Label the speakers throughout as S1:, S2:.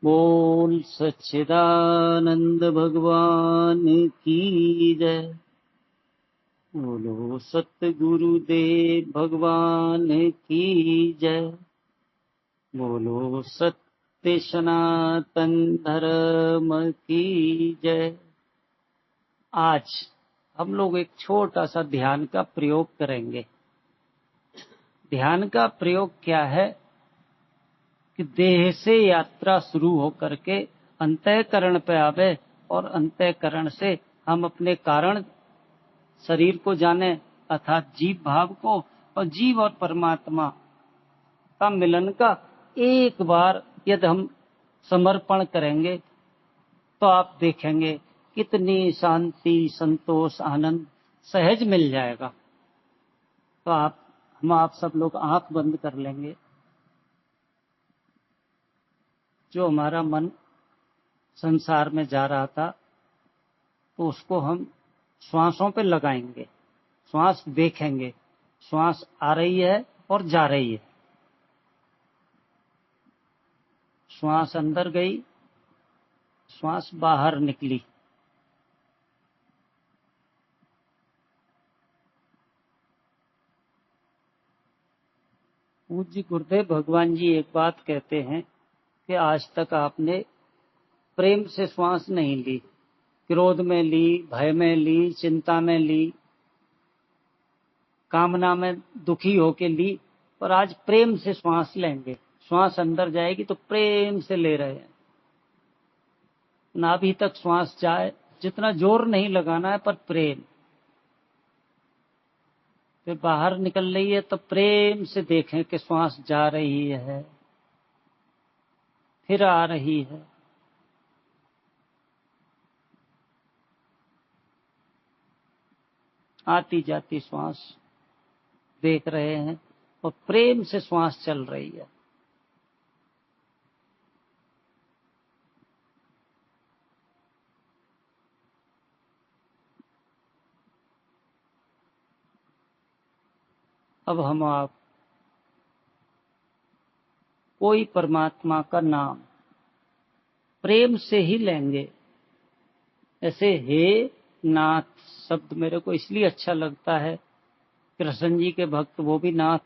S1: बोल सच्चिदानंद भगवान की जय। बोलो सतगुरुदेव भगवान की जय। बोलो सत्य सनातन धर्म की जय। आज हम लोग एक छोटा सा ध्यान का प्रयोग करेंगे। ध्यान का प्रयोग क्या है कि देह से यात्रा शुरू होकर के अंतःकरण पे आवे और अंतःकरण से हम अपने कारण शरीर को जाने, अर्थात जीव भाव को, और जीव और परमात्मा का मिलन का एक बार यदि हम समर्पण करेंगे तो आप देखेंगे कितनी शांति, संतोष, आनंद सहज मिल जाएगा। तो हम आप सब लोग आंख बंद कर लेंगे। जो हमारा मन संसार में जा रहा था तो उसको हम श्वासों पे लगाएंगे, श्वास देखेंगे, श्वास आ रही है और जा रही है। श्वास अंदर गई, श्वास बाहर निकली। पूज्य गुरुदेव भगवान जी एक बात कहते हैं कि आज तक आपने प्रेम से श्वास नहीं ली, क्रोध में ली, भय में ली, चिंता में ली, कामना में दुखी होके ली, और आज प्रेम से श्वास लेंगे। श्वास अंदर जाएगी तो प्रेम से ले रहे हैं। नाभि तक श्वास जाए, जितना जोर नहीं लगाना है, पर प्रेम। फिर बाहर निकल रही है तो प्रेम से देखें कि श्वास जा रही है, फिर आ रही है। आती जाती श्वास देख रहे हैं और प्रेम से श्वास चल रही है। अब हम आप कोई परमात्मा का नाम प्रेम से ही लेंगे। ऐसे हे नाथ शब्द मेरे को इसलिए अच्छा लगता है, कृष्ण जी के भक्त वो भी नाथ,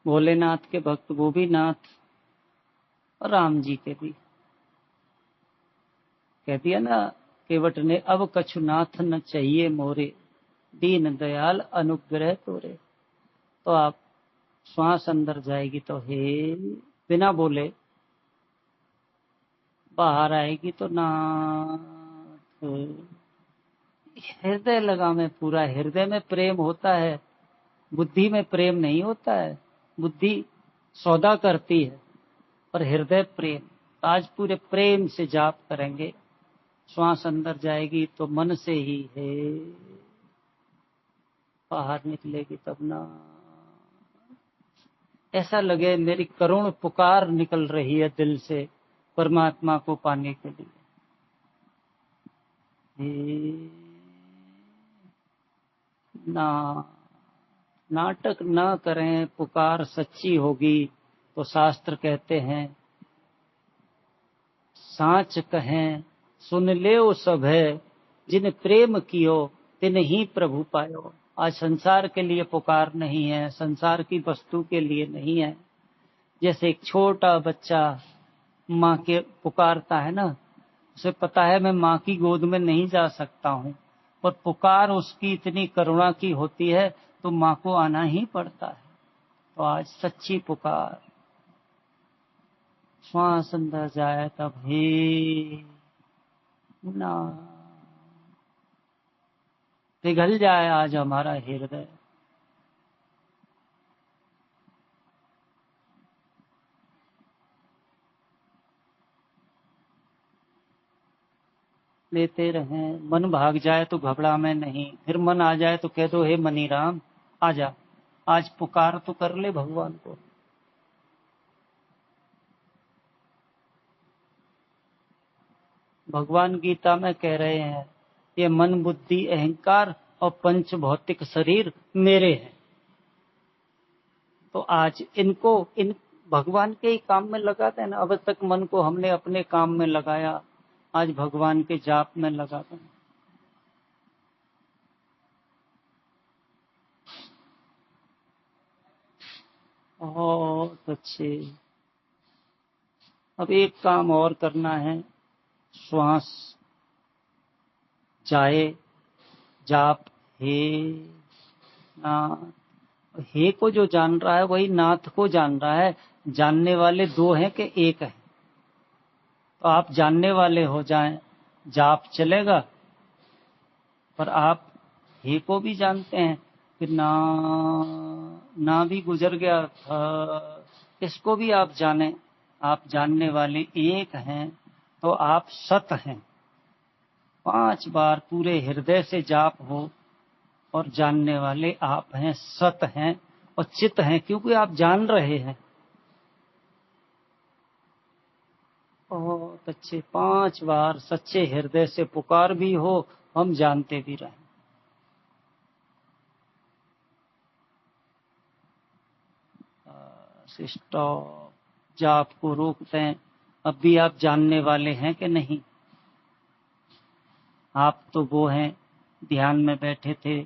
S1: भोलेनाथ के भक्त वो भी नाथ, और राम जी के भी। कह दिया ना केवट ने, अब कछु नाथ न चाहिए मोरे, दीन दयाल अनुग्रह तोरे। तो आप श्वास अंदर जाएगी तो हे बिना बोले, बाहर आएगी तो नाथ। हृदय लगा में, पूरा हृदय में प्रेम होता है, बुद्धि में प्रेम नहीं होता है। बुद्धि सौदा करती है और हृदय प्रेम। आज पूरे प्रेम से जाप करेंगे। श्वास अंदर जाएगी तो मन से ही है, बाहर निकलेगी तब ना। ऐसा लगे मेरी करुण पुकार निकल रही है दिल से परमात्मा को पाने के लिए। ना नाटक ना करें, पुकार सच्ची होगी तो शास्त्र कहते हैं, साच कहें सुन ले ओ सब है, जिन प्रेम कियो तिन ही प्रभु पायो। आज संसार के लिए पुकार नहीं है, संसार की वस्तु के लिए नहीं है। जैसे एक छोटा बच्चा माँ के पुकारता है ना, उसे पता है मैं माँ की गोद में नहीं जा सकता हूँ, पर पुकार उसकी इतनी करुणा की होती है तो माँ को आना ही पड़ता है। तो आज सच्ची पुकार, श्वास अंदर जाए तब हे ना, पिघल जाए आज हमारा हृदय। लेते रहें। मन भाग जाए तो घबरा में नहीं, फिर मन आ जाए तो कह दो हे मनी राम आजा, आज पुकार तो कर ले भगवान को। भगवान गीता में कह रहे हैं, ये मन बुद्धि अहंकार और पंच भौतिक शरीर मेरे हैं। तो आज इन भगवान के ही काम में लगा दें ना। अब तक मन को हमने अपने काम में लगाया, आज भगवान के जाप में लगा दें। बहुत अच्छे। अब एक काम और करना है, श्वास जाए, जाप हे नाथ। हे को जो जान रहा है वही नाथ को जान रहा है। जानने वाले दो हैं कि एक है? तो आप जानने वाले हो जाएं, जाप चलेगा। पर आप हे को भी जानते हैं कि ना भी गुजर गया था, इसको भी आप जाने। आप जानने वाले एक हैं तो आप सत हैं। 5 बार पूरे हृदय से जाप हो और जानने वाले आप हैं, सत हैं और चित हैं, क्योंकि आप जान रहे हैं। बहुत अच्छे। 5 बार सच्चे हृदय से पुकार भी हो, हम जानते भी रहें। स्टॉप। जाप को रोकते हैं। अब भी आप जानने वाले हैं कि नहीं? आप तो वो हैं, ध्यान में बैठे थे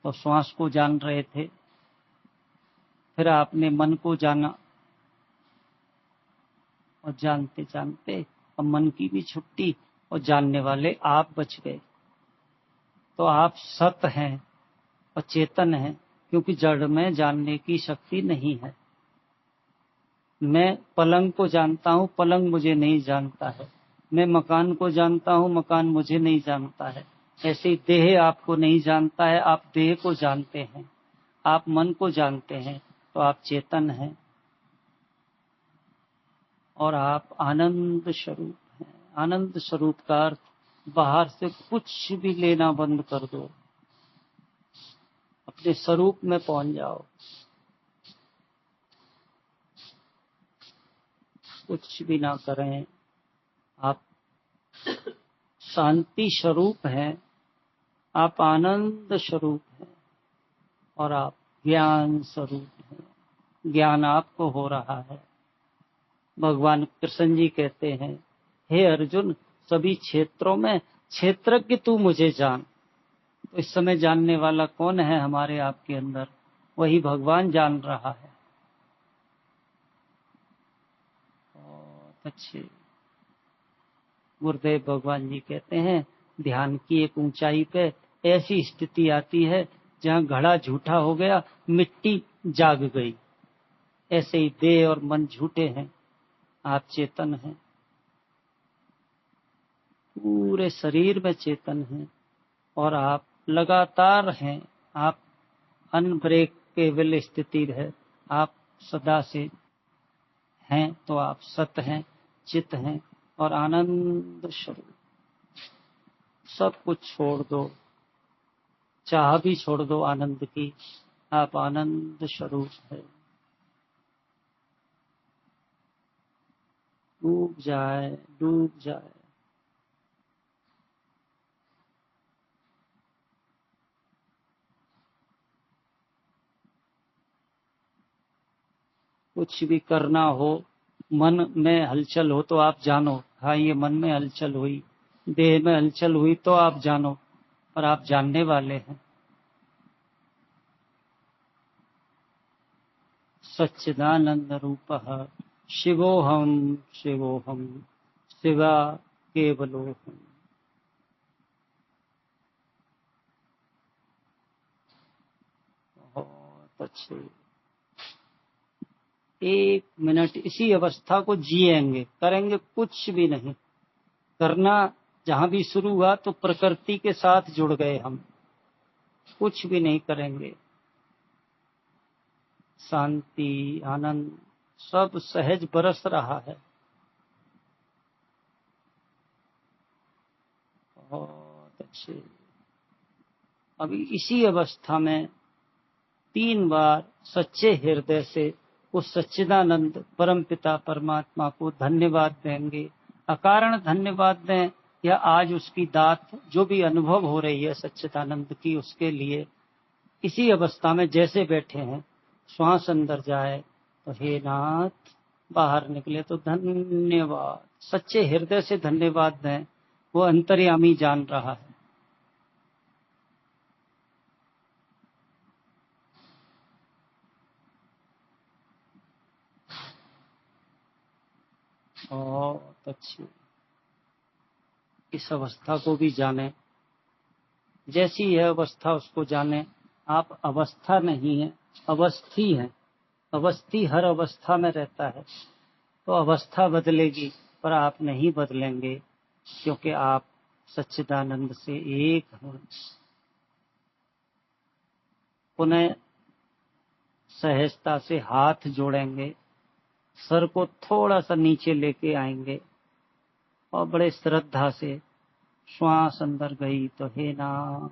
S1: तो श्वास को जान रहे थे, फिर आपने मन को जाना और जानते जानते अब मन की भी छुट्टी और जानने वाले आप बच गए। तो आप सत हैं और चेतन हैं, क्योंकि जड़ में जानने की शक्ति नहीं है। मैं पलंग को जानता हूं, पलंग मुझे नहीं जानता है। मैं मकान को जानता हूं, मकान मुझे नहीं जानता है। ऐसे ही देह आपको नहीं जानता है, आप देह को जानते हैं। आप मन को जानते हैं तो आप चेतन हैं और आप आनंद स्वरूप हैं। आनंद स्वरूप का अर्थ बाहर से कुछ भी लेना बंद कर दो, अपने स्वरूप में पहुंच जाओ। कुछ भी ना करें, आप शांति स्वरूप हैं, आप आनंद स्वरूप हैं और आप ज्ञान स्वरूप हैं। ज्ञान आपको हो रहा है। भगवान कृष्ण जी कहते हैं, हे अर्जुन, सभी क्षेत्रों में क्षेत्रज्ञ तू मुझे जान। तो इस समय जानने वाला कौन है हमारे आपके अंदर? वही भगवान जान रहा है। बहुत अच्छे। गुरुदेव भगवान जी कहते हैं, ध्यान की एक ऊंचाई पे ऐसी स्थिति आती है जहां घड़ा झूठा हो गया, मिट्टी जाग गई। ऐसे ही देह और मन झूठे हैं, आप चेतन हैं, पूरे शरीर में चेतन हैं और आप लगातार हैं। आप अनब्रेकेबल स्थिति है, आप सदा से हैं, तो आप सत हैं, चित हैं और आनंद स्वरूप। सब कुछ छोड़ दो, चाह भी छोड़ दो आनंद की, आप आनंद स्वरूप है। डूब जाए, डूब जाए। कुछ भी करना हो, मन में हलचल हो तो आप जानो, हाँ ये मन में हलचल हुई, देह में हलचल हुई तो आप जानो, और आप जानने वाले हैं। सच्चिदानंद रूपः शिवोहम शिवोहम शिवा केवलोहम। बहुत अच्छे। 1 मिनट इसी अवस्था को जिएंगे, करेंगे कुछ भी नहीं करना। जहां भी शुरू हुआ तो प्रकृति के साथ जुड़ गए हम, कुछ भी नहीं करेंगे। शांति, आनंद सब सहज बरस रहा है। बहुत अच्छे। अभी इसी अवस्था में 3 बार सच्चे हृदय से उस सच्चिदानंद परमपिता परमात्मा को धन्यवाद देंगे। अकारण धन्यवाद दें, या आज उसकी दात जो भी अनुभव हो रही है सच्चिदानंद की, उसके लिए इसी अवस्था में जैसे बैठे हैं, श्वास अंदर जाए तो हे नाथ बाहर निकले तो धन्यवाद, सच्चे हृदय से धन्यवाद दें, वो अंतर्यामी जान रहा है। बहुत अच्छी, इस अवस्था को भी जाने, जैसी यह अवस्था उसको जाने। आप अवस्था नहीं है, अवस्थी है। अवस्थी हर अवस्था में रहता है, तो अवस्था बदलेगी पर आप नहीं बदलेंगे, क्योंकि आप सच्चिदानंद से एक हैं। पुनः सहजता से हाथ जोड़ेंगे, सर को थोड़ा सा नीचे लेके आएंगे और बड़े श्रद्धा से श्वास अंदर गई तो हे नाथ,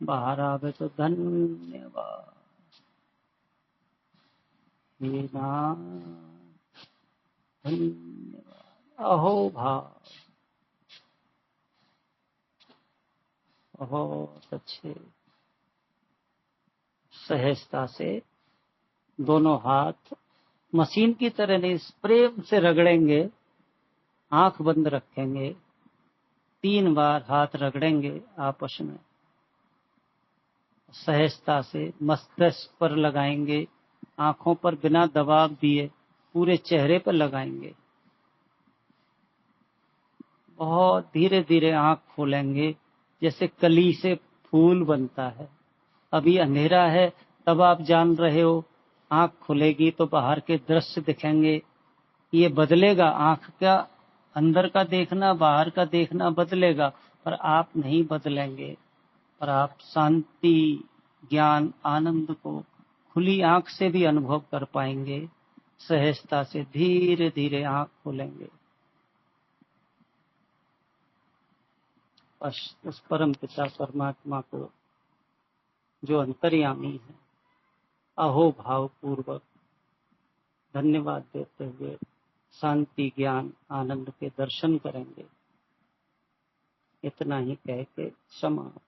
S1: बाहर आवे तो धन्यवाद, हे नाथ धन्यवाद। अहो भाव, बहुत अच्छे। सहजता से दोनों हाथ मशीन की तरह नहीं, प्रेम से रगड़ेंगे, आंख बंद रखेंगे, 3 बार हाथ रगड़ेंगे आपस में। सहजता से मस्तिष्क पर लगाएंगे, आंखों पर बिना दबाव दिए पूरे चेहरे पर लगाएंगे। बहुत धीरे धीरे आंख खोलेंगे, जैसे कली से फूल बनता है। अभी अंधेरा है, तब आप जान रहे हो, आंख खुलेगी तो बाहर के दृश्य दिखेंगे। ये बदलेगा, आंख का अंदर का देखना बाहर का देखना बदलेगा, पर आप नहीं बदलेंगे। पर आप शांति, ज्ञान, आनंद को खुली आंख से भी अनुभव कर पाएंगे। सहजता से धीरे धीरे आंख खोलेंगे। बस उस परम पिता परमात्मा को, जो अंतर्यामी है, अहो भाव पूर्वक धन्यवाद देते हुए शांति, ज्ञान, आनंद के दर्शन करेंगे। इतना ही कह के समाप्त।